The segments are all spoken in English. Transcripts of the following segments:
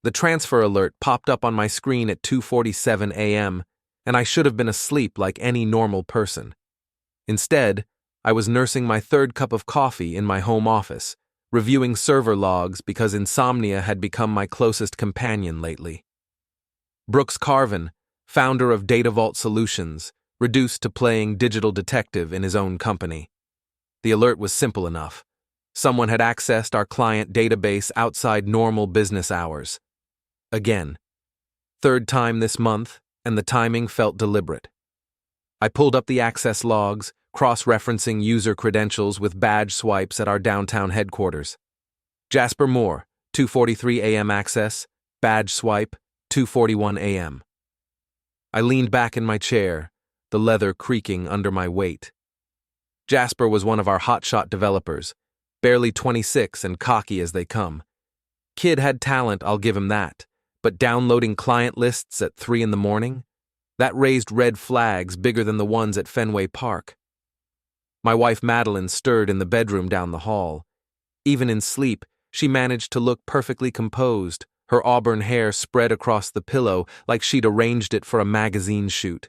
The transfer alert popped up on my screen at 2:47 a.m., and I should have been asleep like any normal person. Instead, I was nursing my third cup of coffee in my home office, reviewing server logs because insomnia had become my closest companion lately. Brooks Carven, founder of DataVault Solutions, reduced to playing digital detective in his own company. The alert was simple enough. Someone had accessed our client database outside normal business hours. Again. Third time this month, and the timing felt deliberate. I pulled up the access logs, cross-referencing user credentials with badge swipes at our downtown headquarters. Jasper Moore, 2:43 a.m. access, badge swipe, 2:41 a.m. I leaned back in my chair, the leather creaking under my weight. Jasper was one of our hotshot developers, barely 26 and cocky as they come. Kid had talent, I'll give him that, but downloading client lists at 3 in the morning? That raised red flags bigger than the ones at Fenway Park. My wife Madeline stirred in the bedroom down the hall. Even in sleep, she managed to look perfectly composed, her auburn hair spread across the pillow like she'd arranged it for a magazine shoot.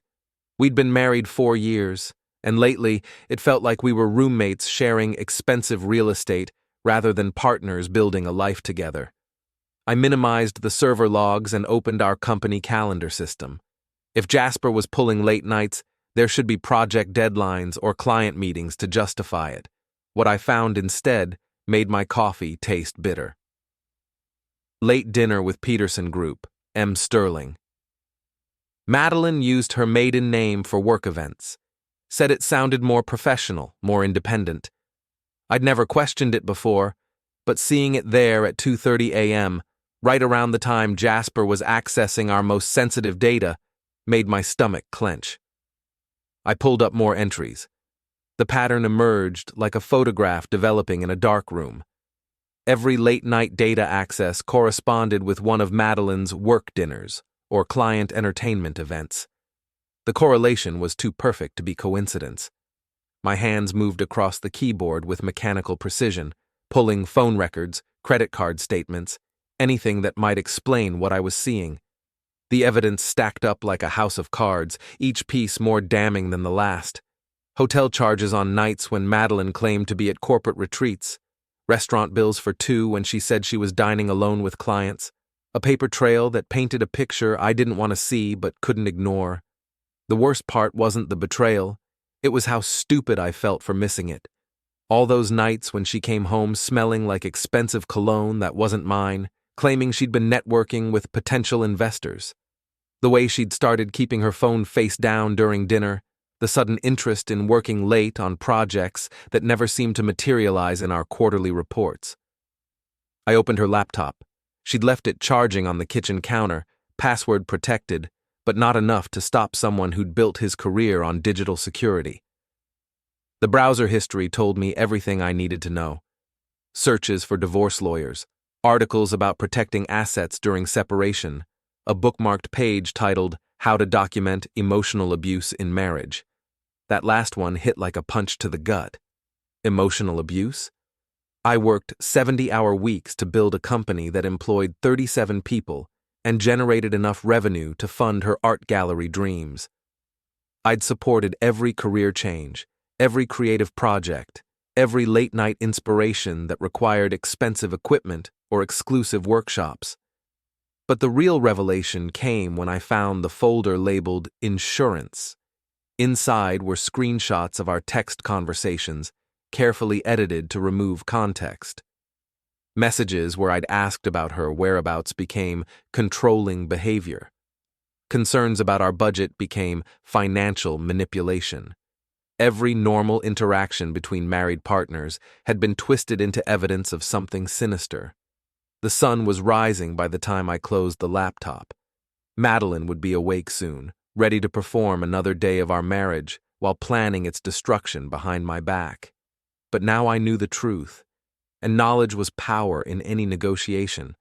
We'd been married 4 years, and lately it felt like we were roommates sharing expensive real estate rather than partners building a life together. I minimized the server logs and opened our company calendar system. If Jasper was pulling late nights, there should be project deadlines or client meetings to justify it. What I found instead made my coffee taste bitter. Late dinner with Peterson Group, M. Sterling. Madeline used her maiden name for work events. Said it sounded more professional, more independent. I'd never questioned it before, but seeing it there at 2:30 a.m., right around the time Jasper was accessing our most sensitive data, made my stomach clench. I pulled up more entries. The pattern emerged like a photograph developing in a dark room. Every late-night data access corresponded with one of Madeline's work dinners or client entertainment events. The correlation was too perfect to be coincidence. My hands moved across the keyboard with mechanical precision, pulling phone records, credit card statements, anything that might explain what I was seeing. The evidence stacked up like a house of cards, each piece more damning than the last. Hotel charges on nights when Madeline claimed to be at corporate retreats, restaurant bills for 2 when she said she was dining alone with clients, a paper trail that painted a picture I didn't want to see but couldn't ignore. The worst part wasn't the betrayal, it was how stupid I felt for missing it. All those nights when she came home smelling like expensive cologne that wasn't mine, claiming she'd been networking with potential investors. The way she'd started keeping her phone face down during dinner, the sudden interest in working late on projects that never seemed to materialize in our quarterly reports. I opened her laptop. She'd left it charging on the kitchen counter, password protected, but not enough to stop someone who'd built his career on digital security. The browser history told me everything I needed to know. Searches for divorce lawyers, articles about protecting assets during separation, a bookmarked page titled How to Document Emotional Abuse in Marriage. That last one hit like a punch to the gut. Emotional abuse? I worked 70-hour weeks to build a company that employed 37 people and generated enough revenue to fund her art gallery dreams. I'd supported every career change, every creative project, every late-night inspiration that required expensive equipment or exclusive workshops. But the real revelation came when I found the folder labeled Insurance. Inside were screenshots of our text conversations, carefully edited to remove context. Messages where I'd asked about her whereabouts became controlling behavior. Concerns about our budget became financial manipulation. Every normal interaction between married partners had been twisted into evidence of something sinister. The sun was rising by the time I closed the laptop. Madeline would be awake soon, ready to perform another day of our marriage while planning its destruction behind my back. But now I knew the truth, and knowledge was power in any negotiation.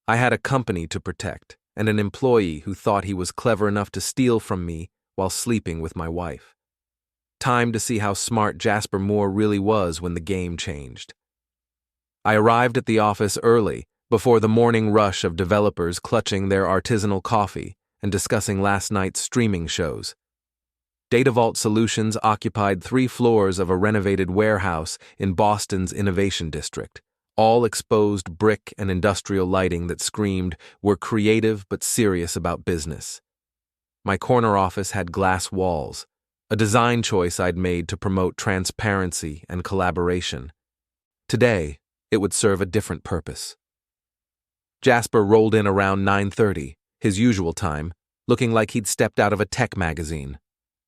I had a company to protect and an employee who thought he was clever enough to steal from me while sleeping with my wife. Time to see how smart Jasper Moore really was when the game changed. I arrived at the office early, before the morning rush of developers clutching their artisanal coffee and discussing last night's streaming shows. DataVault Solutions occupied 3 floors of a renovated warehouse in Boston's Innovation District, all exposed brick and industrial lighting that screamed, "We're creative but serious about business." My corner office had glass walls, a design choice I'd made to promote transparency and collaboration. Today, it would serve a different purpose. Jasper rolled in around 9:30, his usual time, looking like he'd stepped out of a tech magazine.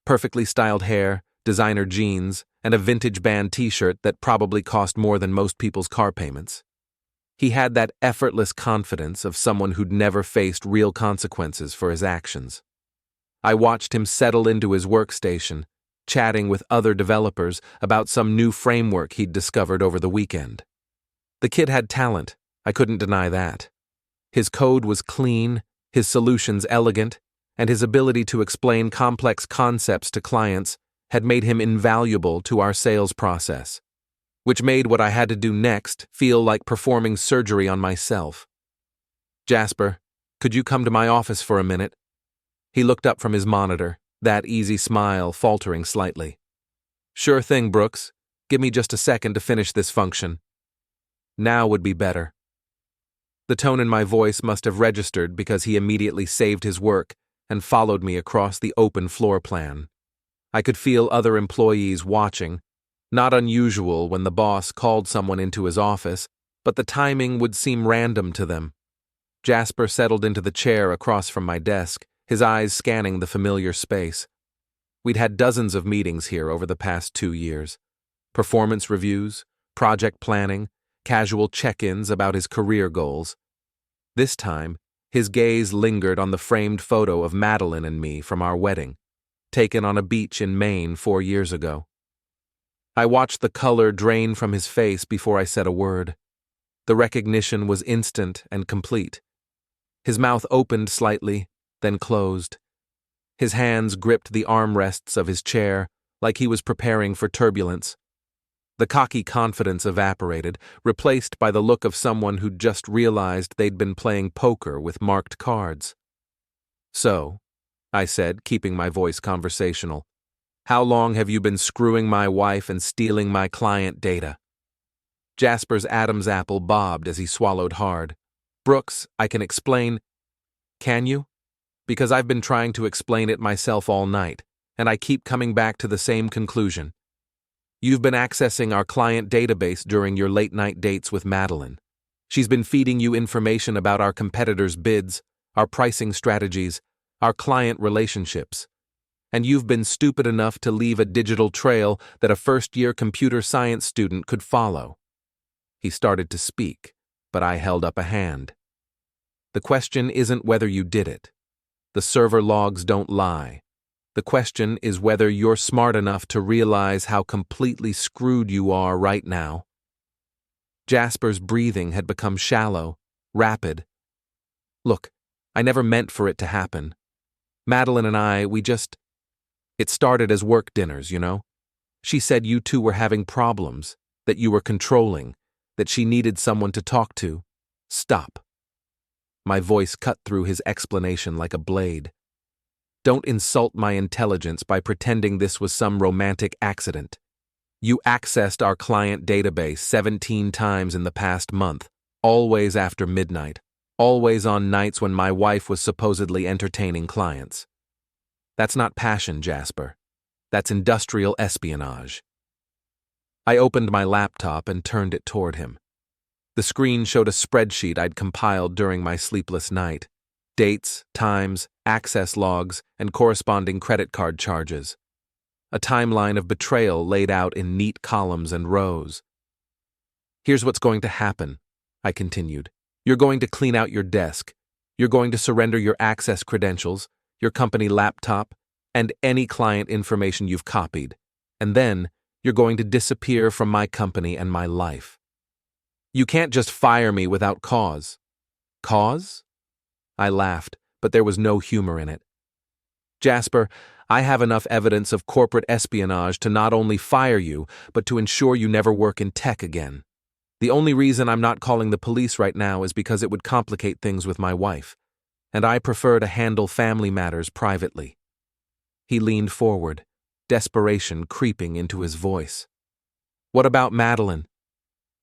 Perfectly styled hair, designer jeans, and a vintage band t-shirt that probably cost more than most people's car payments. He had that effortless confidence of someone who'd never faced real consequences for his actions. I watched him settle into his workstation, chatting with other developers about some new framework he'd discovered over the weekend. The kid had talent, I couldn't deny that. His code was clean, his solutions elegant, and his ability to explain complex concepts to clients had made him invaluable to our sales process, which made what I had to do next feel like performing surgery on myself. "Jasper, could you come to my office for a minute?" He looked up from his monitor, that easy smile faltering slightly. "Sure thing, Brooks. Give me just a second to finish this function." Now would be better. The tone in my voice must have registered because he immediately saved his work and followed me across the open floor plan. I could feel other employees watching, not unusual when the boss called someone into his office, but the timing would seem random to them. Jasper settled into the chair across from my desk, his eyes scanning the familiar space. We'd had dozens of meetings here over the past 2 years. Performance reviews, project planning, casual check-ins about his career goals. This time, his gaze lingered on the framed photo of Madeline and me from our wedding, taken on a beach in Maine 4 years ago. I watched the color drain from his face before I said a word. The recognition was instant and complete. His mouth opened slightly, then closed. His hands gripped the armrests of his chair like he was preparing for turbulence. The cocky confidence evaporated, replaced by the look of someone who'd just realized they'd been playing poker with marked cards. "So," I said, keeping my voice conversational, "how long have you been screwing my wife and stealing my client data?" Jasper's Adam's apple bobbed as he swallowed hard. "Brooks, I can explain." "Can you? Because I've been trying to explain it myself all night, and I keep coming back to the same conclusion. You've been accessing our client database during your late-night dates with Madeline. She's been feeding you information about our competitors' bids, our pricing strategies, our client relationships. And you've been stupid enough to leave a digital trail that a first-year computer science student could follow." He started to speak, but I held up a hand. "The question isn't whether you did it. The server logs don't lie. The question is whether you're smart enough to realize how completely screwed you are right now." Jasper's breathing had become shallow, rapid. "Look, I never meant for it to happen. Madeline and I, it started as work dinners, you know? She said you two were having problems, that you were controlling, that she needed someone to talk to. Stop." My voice cut through his explanation like a blade. "Don't insult my intelligence by pretending this was some romantic accident. You accessed our client database 17 times in the past month, always after midnight, always on nights when my wife was supposedly entertaining clients. That's not passion, Jasper. That's industrial espionage." I opened my laptop and turned it toward him. The screen showed a spreadsheet I'd compiled during my sleepless night. Dates, times, access logs, and corresponding credit card charges. A timeline of betrayal laid out in neat columns and rows. "Here's what's going to happen," I continued. "You're going to clean out your desk. You're going to surrender your access credentials, your company laptop, and any client information you've copied. And then, you're going to disappear from my company and my life. You can't just fire me without cause." "Cause?" I laughed, but there was no humor in it. "Jasper, I have enough evidence of corporate espionage to not only fire you, but to ensure you never work in tech again." The only reason I'm not calling the police right now is because it would complicate things with my wife, and I prefer to handle family matters privately." He leaned forward, desperation creeping into his voice. "What about Madeline?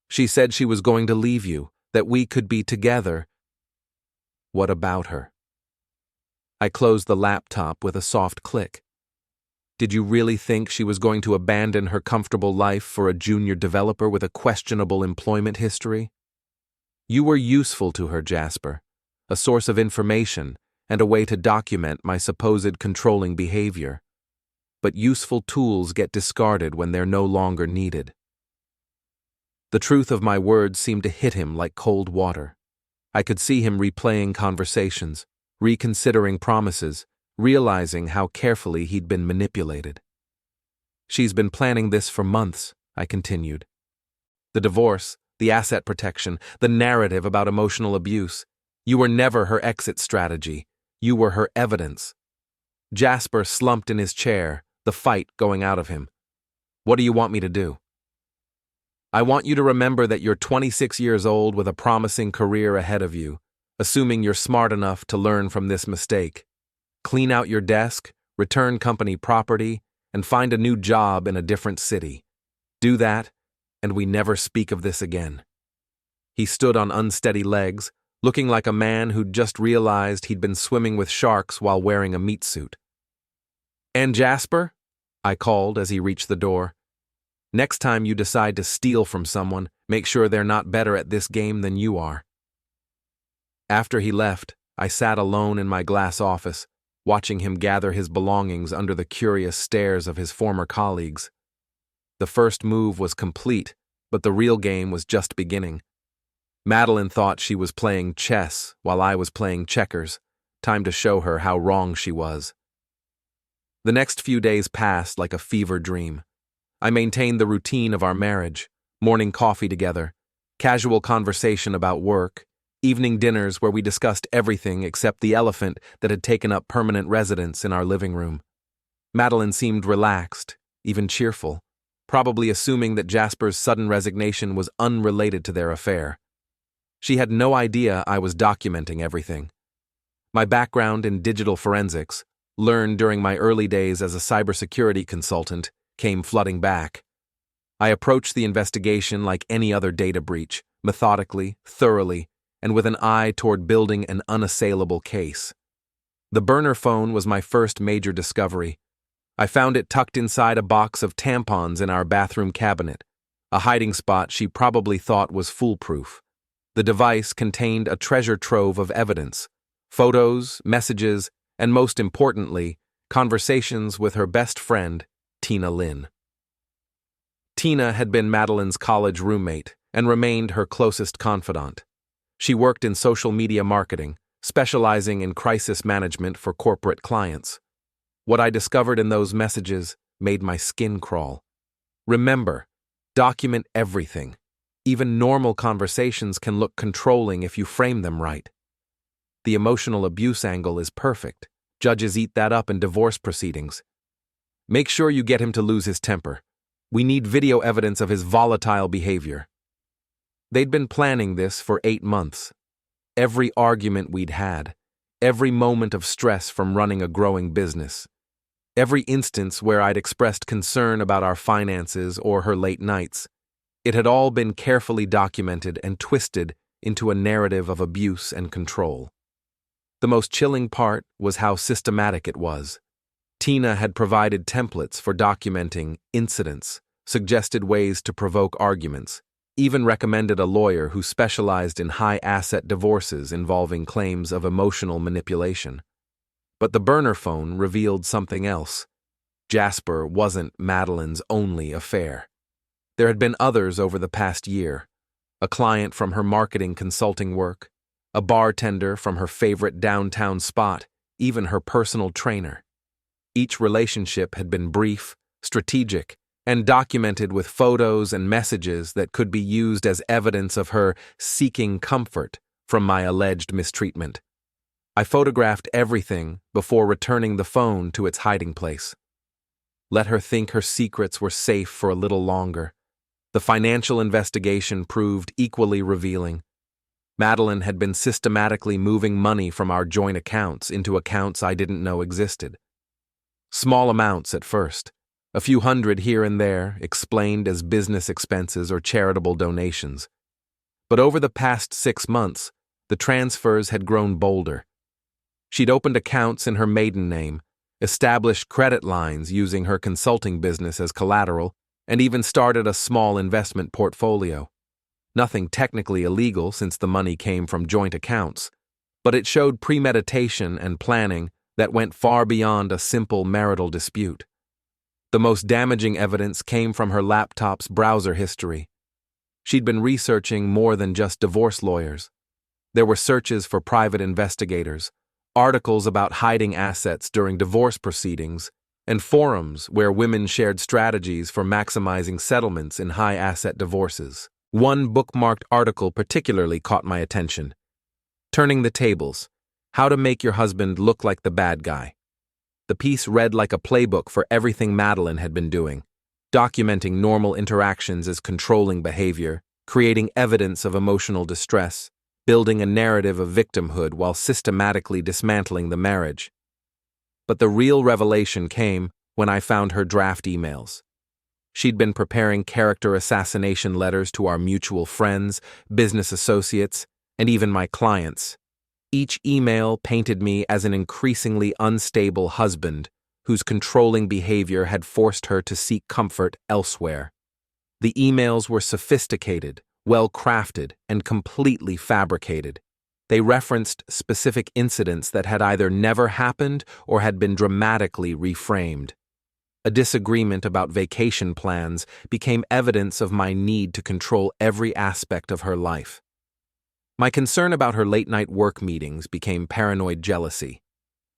She said she was going to leave you, that we could be together. What about her?" I closed the laptop with a soft click. Did you really think she was going to abandon her comfortable life for a junior developer with a questionable employment history? You were useful to her, Jasper, a source of information and a way to document my supposed controlling behavior. But useful tools get discarded when they're no longer needed. The truth of my words seemed to hit him like cold water. I could see him replaying conversations, reconsidering promises, realizing how carefully he'd been manipulated. "She's been planning this for months," I continued. "The divorce, the asset protection, the narrative about emotional abuse. You were never her exit strategy. You were her evidence." Jasper slumped in his chair, the fight going out of him. "What do you want me to do?" "I want you to remember that you're 26 years old with a promising career ahead of you, assuming you're smart enough to learn from this mistake. Clean out your desk, return company property, and find a new job in a different city. Do that, and we never speak of this again." He stood on unsteady legs, looking like a man who'd just realized he'd been swimming with sharks while wearing a meat suit. "And Jasper?" I called as he reached the door. "Next time you decide to steal from someone, make sure they're not better at this game than you are." After he left, I sat alone in my glass office, watching him gather his belongings under the curious stares of his former colleagues. The first move was complete, but the real game was just beginning. Madeline thought she was playing chess while I was playing checkers. Time to show her how wrong she was. The next few days passed like a fever dream. I maintained the routine of our marriage, morning coffee together, casual conversation about work, evening dinners where we discussed everything except the elephant that had taken up permanent residence in our living room. Madeline seemed relaxed, even cheerful, probably assuming that Jasper's sudden resignation was unrelated to their affair. She had no idea I was documenting everything. My background in digital forensics, learned during my early days as a cybersecurity consultant, came flooding back. I approached the investigation like any other data breach, methodically, thoroughly, and with an eye toward building an unassailable case. The burner phone was my first major discovery. I found it tucked inside a box of tampons in our bathroom cabinet, a hiding spot she probably thought was foolproof. The device contained a treasure trove of evidence, photos, messages, and most importantly, conversations with her best friend, Tina Lynn. Tina had been Madeline's college roommate and remained her closest confidant. She worked in social media marketing, specializing in crisis management for corporate clients. What I discovered in those messages made my skin crawl. Remember, document everything. Even normal conversations can look controlling if you frame them right. The emotional abuse angle is perfect. Judges eat that up in divorce proceedings. Make sure you get him to lose his temper. We need video evidence of his volatile behavior. They'd been planning this for 8 months. Every argument we'd had, every moment of stress from running a growing business, every instance where I'd expressed concern about our finances or her late nights, it had all been carefully documented and twisted into a narrative of abuse and control. The most chilling part was how systematic it was. Tina had provided templates for documenting incidents, suggested ways to provoke arguments, even recommended a lawyer who specialized in high-asset divorces involving claims of emotional manipulation. But the burner phone revealed something else. Jasper wasn't Madeline's only affair. There had been others over the past year. A client from her marketing consulting work, a bartender from her favorite downtown spot, even her personal trainer. Each relationship had been brief, strategic, and documented with photos and messages that could be used as evidence of her seeking comfort from my alleged mistreatment. I photographed everything before returning the phone to its hiding place. Let her think her secrets were safe for a little longer. The financial investigation proved equally revealing. Madeline had been systematically moving money from our joint accounts into accounts I didn't know existed. Small amounts at first, a few hundred here and there, explained as business expenses or charitable donations. But over the past 6 months, the transfers had grown bolder. She'd opened accounts in her maiden name, established credit lines using her consulting business as collateral, and even started a small investment portfolio. Nothing technically illegal since the money came from joint accounts, but it showed premeditation and planning that went far beyond a simple marital dispute. The most damaging evidence came from her laptop's browser history. She'd been researching more than just divorce lawyers. There were searches for private investigators, articles about hiding assets during divorce proceedings, and forums where women shared strategies for maximizing settlements in high-asset divorces. One bookmarked article particularly caught my attention. Turning the Tables: How to Make Your Husband Look Like the Bad Guy. The piece read like a playbook for everything Madeline had been doing, documenting normal interactions as controlling behavior, creating evidence of emotional distress, building a narrative of victimhood while systematically dismantling the marriage. But the real revelation came when I found her draft emails. She'd been preparing character assassination letters to our mutual friends, business associates, and even my clients. Each email painted me as an increasingly unstable husband whose controlling behavior had forced her to seek comfort elsewhere. The emails were sophisticated, well-crafted, and completely fabricated. They referenced specific incidents that had either never happened or had been dramatically reframed. A disagreement about vacation plans became evidence of my need to control every aspect of her life. My concern about her late-night work meetings became paranoid jealousy.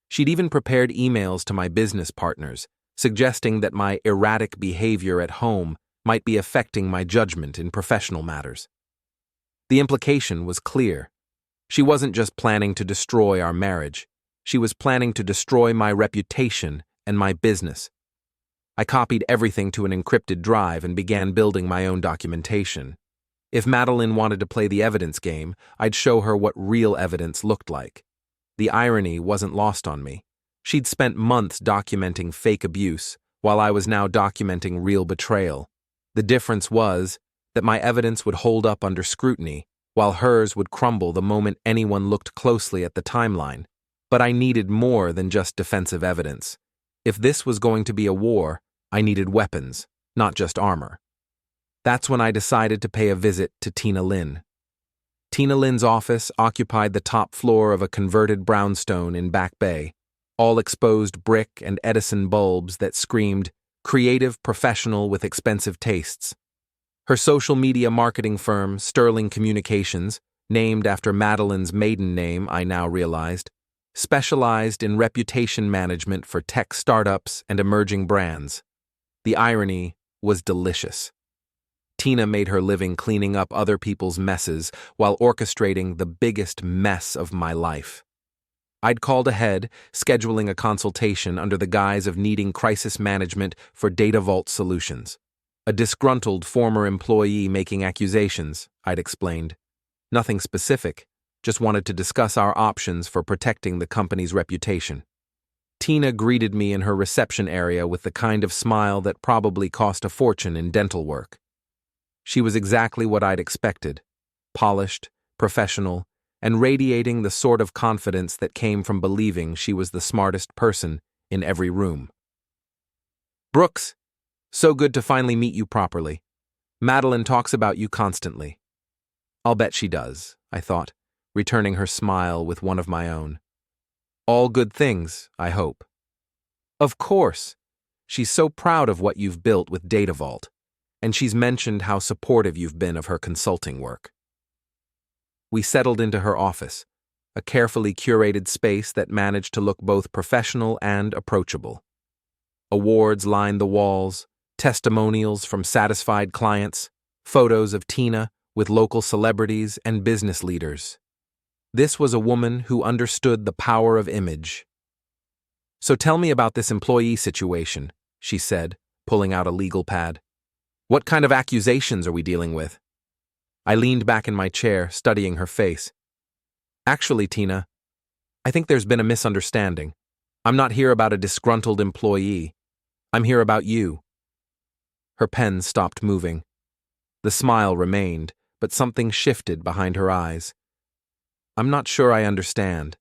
She'd even prepared emails to my business partners, suggesting that my erratic behavior at home might be affecting my judgment in professional matters. The implication was clear. She wasn't just planning to destroy our marriage. She was planning to destroy my reputation and my business. I copied everything to an encrypted drive and began building my own documentation. If Madeline wanted to play the evidence game, I'd show her what real evidence looked like. The irony wasn't lost on me. She'd spent months documenting fake abuse, while I was now documenting real betrayal. The difference was that my evidence would hold up under scrutiny, while hers would crumble the moment anyone looked closely at the timeline. But I needed more than just defensive evidence. If this was going to be a war, I needed weapons, not just armor. That's when I decided to pay a visit to Tina Lynn. Tina Lynn's office occupied the top floor of a converted brownstone in Back Bay, all exposed brick and Edison bulbs that screamed, creative professional with expensive tastes. Her social media marketing firm, Sterling Communications, named after Madeline's maiden name, I now realized, specialized in reputation management for tech startups and emerging brands. The irony was delicious. Tina made her living cleaning up other people's messes while orchestrating the biggest mess of my life. I'd called ahead, scheduling a consultation under the guise of needing crisis management for DataVault Solutions. A disgruntled former employee making accusations, I'd explained. Nothing specific, just wanted to discuss our options for protecting the company's reputation. Tina greeted me in her reception area with the kind of smile that probably cost a fortune in dental work. She was exactly what I'd expected, polished, professional, and radiating the sort of confidence that came from believing she was the smartest person in every room. "Brooks, so good to finally meet you properly. Madeline talks about you constantly." "I'll bet she does," I thought, returning her smile with one of my own. "All good things, I hope." "Of course. She's so proud of what you've built with DataVault, and she's mentioned how supportive you've been of her consulting work." We settled into her office, a carefully curated space that managed to look both professional and approachable. Awards lined the walls, testimonials from satisfied clients, photos of Tina with local celebrities and business leaders. This was a woman who understood the power of image. "So tell me about this employee situation," she said, pulling out a legal pad. What kind of accusations are we dealing with? I leaned back in my chair, studying her face. Actually, Tina, I think there's been a misunderstanding. I'm not here about a disgruntled employee. I'm here about you. Her pen stopped moving. The smile remained, but something shifted behind her eyes. I'm not sure I understand.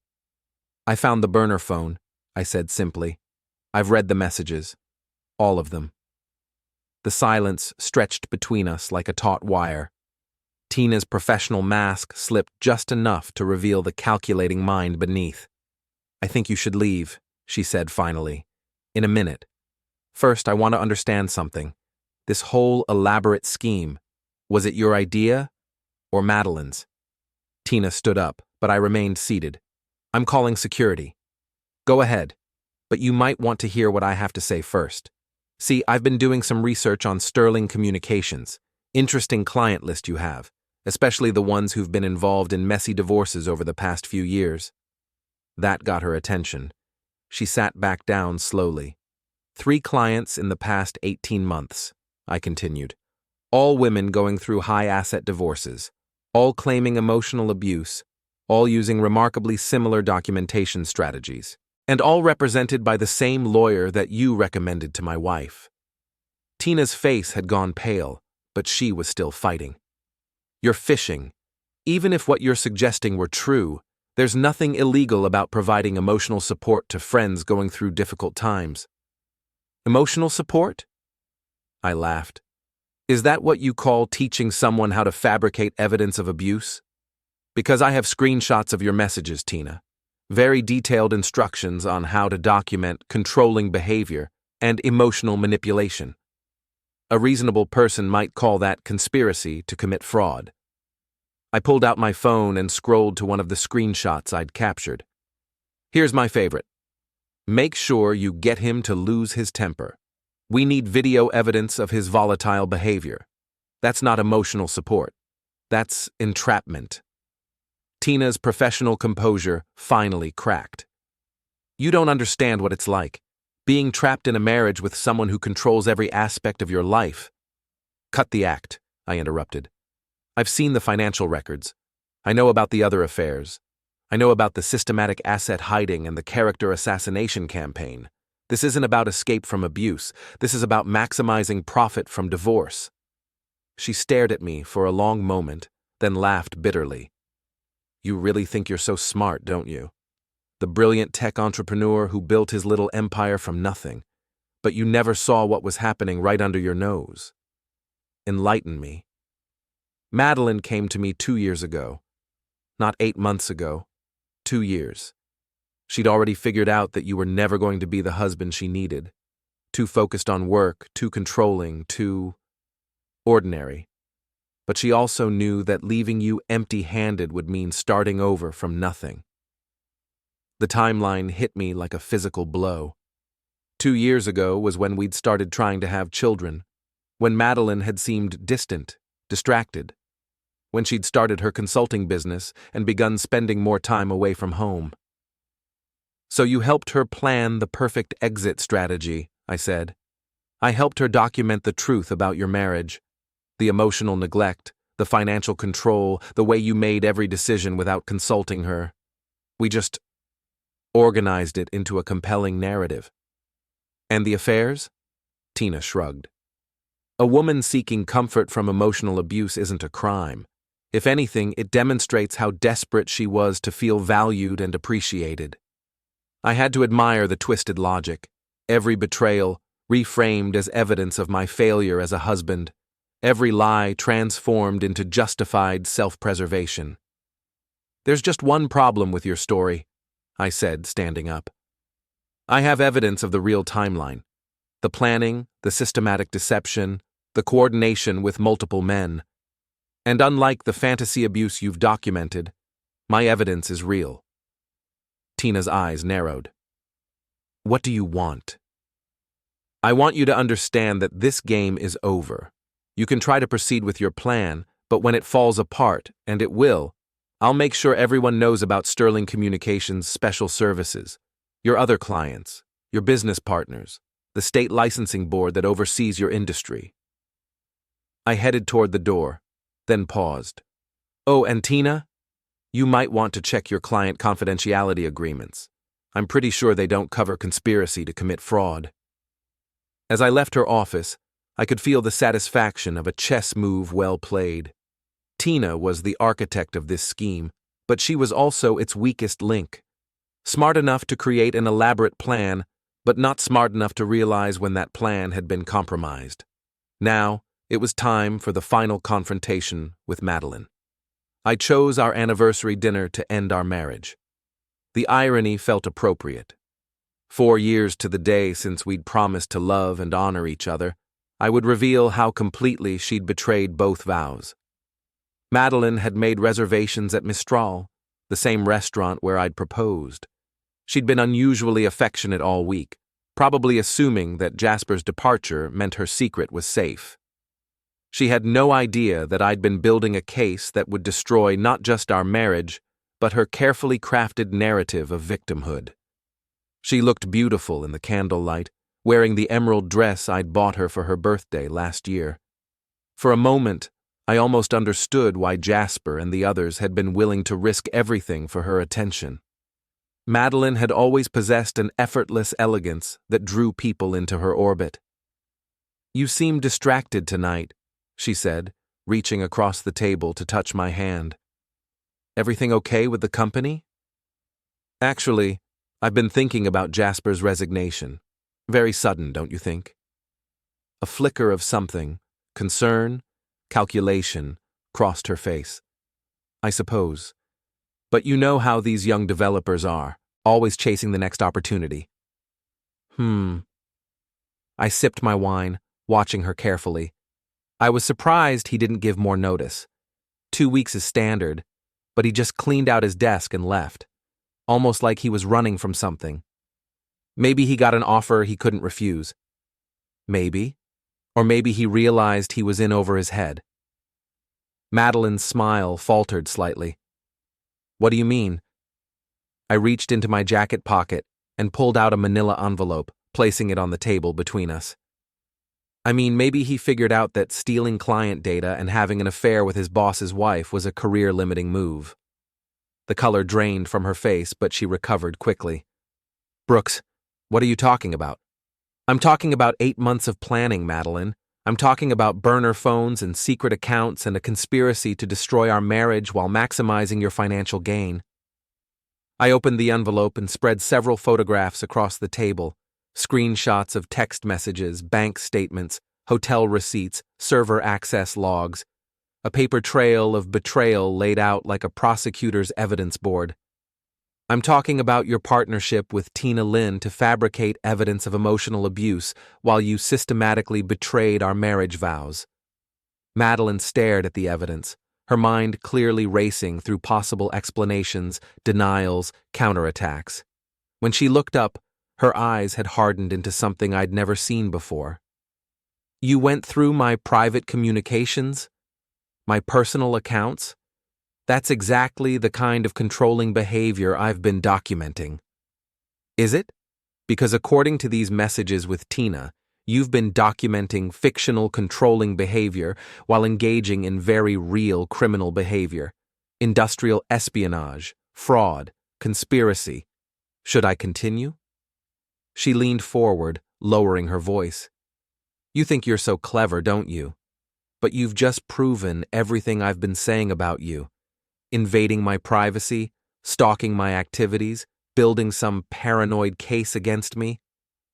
I found the burner phone, I said simply. I've read the messages. All of them. The silence stretched between us like a taut wire. Tina's professional mask slipped just enough to reveal the calculating mind beneath. I think you should leave, she said finally. In a minute. First, I want to understand something. This whole elaborate scheme, was it your idea or Madeline's? Tina stood up, but I remained seated. I'm calling security. Go ahead, but you might want to hear what I have to say first. See, I've been doing some research on Sterling Communications. Interesting client list you have, especially the ones who've been involved in messy divorces over the past few years. That got her attention. She sat back down slowly. 3 clients in the past 18 months, I continued. All women going through high-asset divorces, all claiming emotional abuse, all using remarkably similar documentation strategies, and all represented by the same lawyer that you recommended to my wife. Tina's face had gone pale, but she was still fighting. You're fishing. Even if what you're suggesting were true, there's nothing illegal about providing emotional support to friends going through difficult times. Emotional support? I laughed. Is that what you call teaching someone how to fabricate evidence of abuse? Because I have screenshots of your messages, Tina. Very detailed instructions on how to document controlling behavior and emotional manipulation. A reasonable person might call that conspiracy to commit fraud. I pulled out my phone and scrolled to one of the screenshots I'd captured. Here's my favorite. Make sure you get him to lose his temper. We need video evidence of his volatile behavior. That's not emotional support. That's entrapment. Tina's professional composure finally cracked. You don't understand what it's like, being trapped in a marriage with someone who controls every aspect of your life. Cut the act, I interrupted. I've seen the financial records. I know about the other affairs. I know about the systematic asset hiding and the character assassination campaign. This isn't about escape from abuse. This is about maximizing profit from divorce. She stared at me for a long moment, then laughed bitterly. You really think you're so smart, don't you? The brilliant tech entrepreneur who built his little empire from nothing. But you never saw what was happening right under your nose. Enlighten me. Madeline came to me 2 years ago. Not 8 months ago. 2 years. She'd already figured out that you were never going to be the husband she needed. Too focused on work, too controlling, too ordinary. But she also knew that leaving you empty-handed would mean starting over from nothing. The timeline hit me like a physical blow. 2 years ago was when we'd started trying to have children, when Madeline had seemed distant, distracted, when she'd started her consulting business and begun spending more time away from home. So you helped her plan the perfect exit strategy, I said. I helped her document the truth about your marriage, the emotional neglect, the financial control, the way you made every decision without consulting her. We just organized it into a compelling narrative. And the affairs? Tina shrugged. A woman seeking comfort from emotional abuse isn't a crime. If anything, it demonstrates how desperate she was to feel valued and appreciated. I had to admire the twisted logic. Every betrayal reframed as evidence of my failure as a husband. Every lie transformed into justified self-preservation. There's just one problem with your story, I said, standing up. I have evidence of the real timeline. The planning, the systematic deception, the coordination with multiple men. And unlike the fantasy abuse you've documented, my evidence is real. Tina's eyes narrowed. What do you want? I want you to understand that this game is over. You can try to proceed with your plan, but when it falls apart, and it will, I'll make sure everyone knows about Sterling Communications' special services, your other clients, your business partners, the state licensing board that oversees your industry. I headed toward the door, then paused. Oh, and Tina? You might want to check your client confidentiality agreements. I'm pretty sure they don't cover conspiracy to commit fraud. As I left her office, I could feel the satisfaction of a chess move well played. Tina was the architect of this scheme, but she was also its weakest link. Smart enough to create an elaborate plan, but not smart enough to realize when that plan had been compromised. Now, it was time for the final confrontation with Madeline. I chose our anniversary dinner to end our marriage. The irony felt appropriate. 4 years to the day since we'd promised to love and honor each other, I would reveal how completely she'd betrayed both vows. Madeline had made reservations at Mistral, the same restaurant where I'd proposed. She'd been unusually affectionate all week, probably assuming that Jasper's departure meant her secret was safe. She had no idea that I'd been building a case that would destroy not just our marriage, but her carefully crafted narrative of victimhood. She looked beautiful in the candlelight, wearing the emerald dress I'd bought her for her birthday last year. For a moment, I almost understood why Jasper and the others had been willing to risk everything for her attention. Madeline had always possessed an effortless elegance that drew people into her orbit. "You seem distracted tonight," she said, reaching across the table to touch my hand. "Everything okay with the company?" "Actually, I've been thinking about Jasper's resignation. Very sudden, don't you think?" A flicker of something, concern, calculation, crossed her face. "I suppose. But you know how these young developers are, always chasing the next opportunity." I sipped my wine, watching her carefully. I was surprised he didn't give more notice. 2 weeks is standard, but he just cleaned out his desk and left, almost like he was running from something. Maybe he got an offer he couldn't refuse. Maybe. Or maybe he realized he was in over his head. Madeline's smile faltered slightly. "What do you mean?" I reached into my jacket pocket and pulled out a manila envelope, placing it on the table between us. "I mean, maybe he figured out that stealing client data and having an affair with his boss's wife was a career-limiting move." The color drained from her face, but she recovered quickly. "Brooks, what are you talking about?" "I'm talking about 8 months of planning, Madeline. I'm talking about burner phones and secret accounts and a conspiracy to destroy our marriage while maximizing your financial gain." I opened the envelope and spread several photographs across the table. Screenshots of text messages, bank statements, hotel receipts, server access logs. A paper trail of betrayal laid out like a prosecutor's evidence board. "I'm talking about your partnership with Tina Lynn to fabricate evidence of emotional abuse while you systematically betrayed our marriage vows." Madeline stared at the evidence, her mind clearly racing through possible explanations, denials, counterattacks. When she looked up, her eyes had hardened into something I'd never seen before. "You went through my private communications? My personal accounts? That's exactly the kind of controlling behavior I've been documenting." "Is it? Because according to these messages with Tina, you've been documenting fictional controlling behavior while engaging in very real criminal behavior. Industrial espionage, fraud, conspiracy. Should I continue?" She leaned forward, lowering her voice. "You think you're so clever, don't you? But you've just proven everything I've been saying about you. Invading my privacy, stalking my activities, building some paranoid case against me.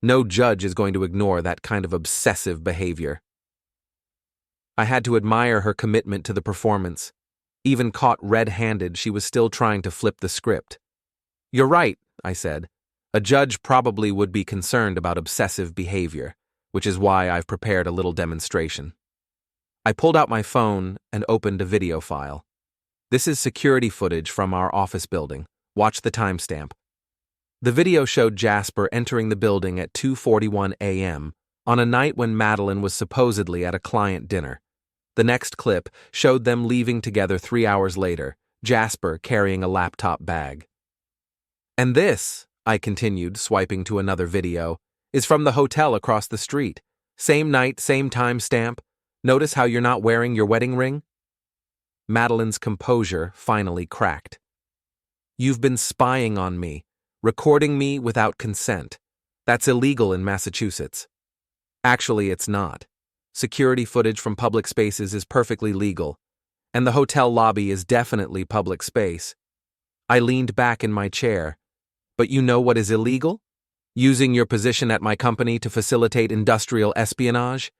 No judge is going to ignore that kind of obsessive behavior." I had to admire her commitment to the performance. Even caught red-handed, she was still trying to flip the script. "You're right," I said. "A judge probably would be concerned about obsessive behavior, which is why I've prepared a little demonstration." I pulled out my phone and opened a video file. "This is security footage from our office building. Watch the timestamp." The video showed Jasper entering the building at 2:41 a.m. on a night when Madeline was supposedly at a client dinner. The next clip showed them leaving together 3 hours later, Jasper carrying a laptop bag. "And this," I continued, swiping to another video, "is from the hotel across the street. Same night, same timestamp. Notice how you're not wearing your wedding ring? Madeline's composure finally cracked. You've been spying on me, recording me without consent. That's illegal in Massachusetts. Actually, it's not. Security footage from public spaces is perfectly legal, and the hotel lobby is definitely public space. I leaned back in my chair. But you know what is illegal? Using your position at my company to facilitate industrial espionage,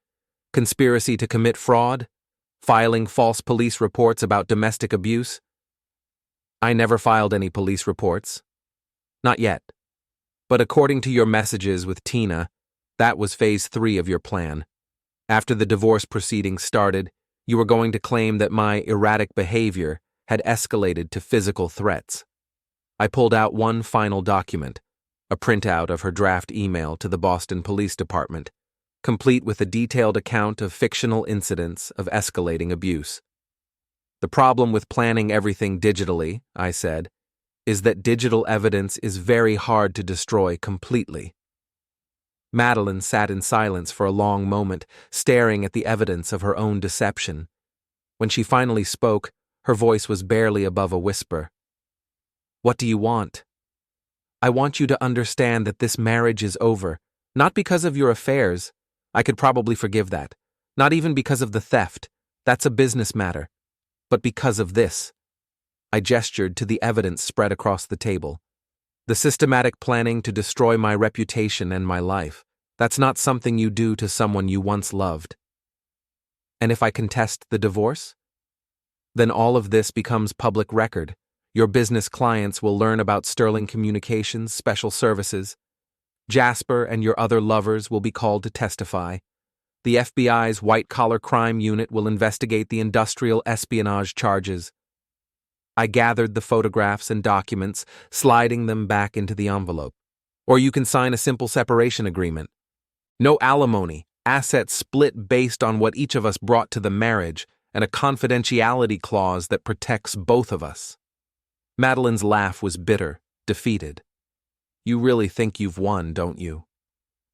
conspiracy to commit fraud, filing false police reports about domestic abuse. I never filed any police reports. Not yet. But according to your messages with Tina, that was phase 3 of your plan. After the divorce proceedings started, you were going to claim that my erratic behavior had escalated to physical threats. I pulled out one final document, a printout of her draft email to the Boston Police Department, complete with a detailed account of fictional incidents of escalating abuse. The problem with planning everything digitally, I said, is that digital evidence is very hard to destroy completely. Madeline sat in silence for a long moment, staring at the evidence of her own deception. When she finally spoke, her voice was barely above a whisper. What do you want? I want you to understand that this marriage is over, not because of your affairs. I could probably forgive that. Not even because of the theft. That's a business matter. But because of this. I gestured to the evidence spread across the table. The systematic planning to destroy my reputation and my life. That's not something you do to someone you once loved. And if I contest the divorce? Then all of this becomes public record. Your business clients will learn about Sterling Communications' special services. Jasper and your other lovers will be called to testify. The FBI's white-collar crime unit will investigate the industrial espionage charges. I gathered the photographs and documents, sliding them back into the envelope. Or you can sign a simple separation agreement. No alimony, assets split based on what each of us brought to the marriage, and a confidentiality clause that protects both of us. Madeline's laugh was bitter, defeated. You really think you've won, don't you?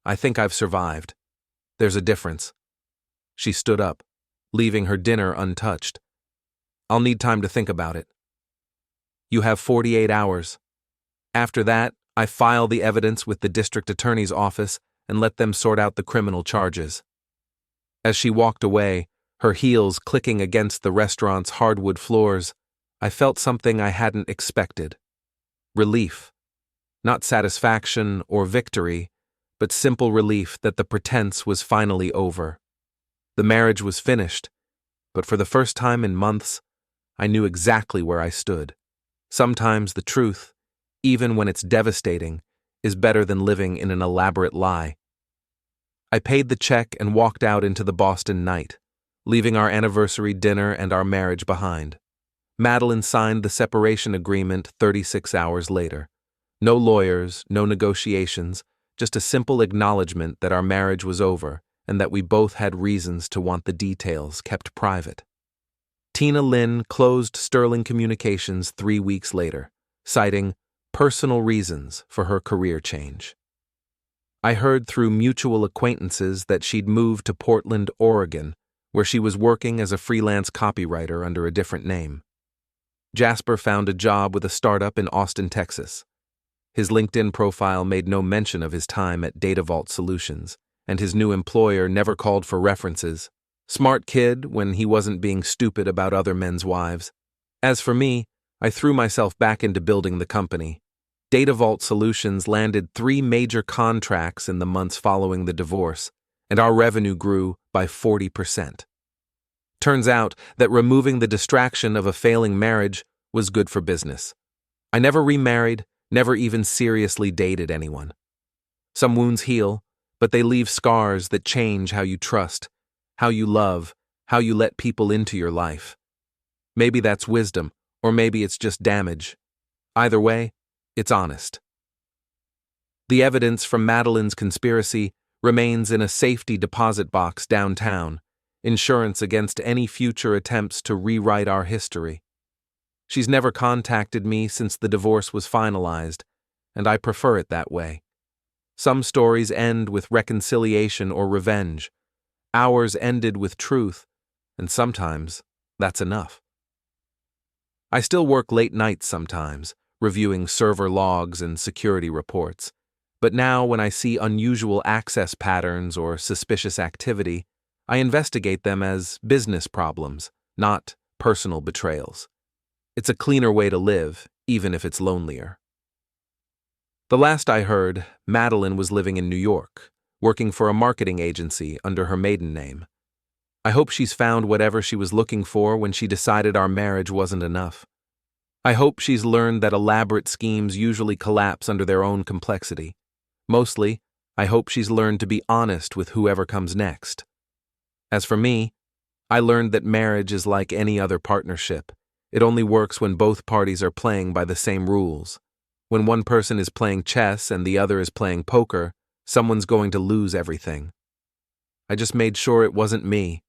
I think I've survived. There's a difference. She stood up, leaving her dinner untouched. I'll need time to think about it. You have 48 hours. After that, I file the evidence with the district attorney's office and let them sort out the criminal charges. As she walked away, her heels clicking against the restaurant's hardwood floors, I felt something I hadn't expected. Relief. Not satisfaction or victory, but simple relief that the pretense was finally over. The marriage was finished, but for the first time in months, I knew exactly where I stood. Sometimes the truth, even when it's devastating, is better than living in an elaborate lie. I paid the check and walked out into the Boston night, leaving our anniversary dinner and our marriage behind. Madeline signed the separation agreement 36 hours later. No lawyers, no negotiations, just a simple acknowledgement that our marriage was over and that we both had reasons to want the details kept private. Tina Lynn closed Sterling Communications 3 weeks later, citing personal reasons for her career change. I heard through mutual acquaintances that she'd moved to Portland, Oregon, where she was working as a freelance copywriter under a different name. Jasper found a job with a startup in Austin, Texas. His LinkedIn profile made no mention of his time at DataVault Solutions, and his new employer never called for references. Smart kid when he wasn't being stupid about other men's wives. As for me, I threw myself back into building the company. DataVault Solutions landed 3 major contracts in the months following the divorce, and our revenue grew by 40%. Turns out that removing the distraction of a failing marriage was good for business. I never remarried, never even seriously dated anyone. Some wounds heal, but they leave scars that change how you trust, how you love, how you let people into your life. Maybe that's wisdom, or maybe it's just damage. Either way, it's honest. The evidence from Madeline's conspiracy remains in a safety deposit box downtown, insurance against any future attempts to rewrite our history. She's never contacted me since the divorce was finalized, and I prefer it that way. Some stories end with reconciliation or revenge. Hours ended with truth, and sometimes that's enough. I still work late nights sometimes, reviewing server logs and security reports. But now when I see unusual access patterns or suspicious activity, I investigate them as business problems, not personal betrayals. It's a cleaner way to live, even if it's lonelier. The last I heard, Madeline was living in New York, working for a marketing agency under her maiden name. I hope she's found whatever she was looking for when she decided our marriage wasn't enough. I hope she's learned that elaborate schemes usually collapse under their own complexity. Mostly, I hope she's learned to be honest with whoever comes next. As for me, I learned that marriage is like any other partnership. It only works when both parties are playing by the same rules. When one person is playing chess and the other is playing poker, someone's going to lose everything. I just made sure it wasn't me,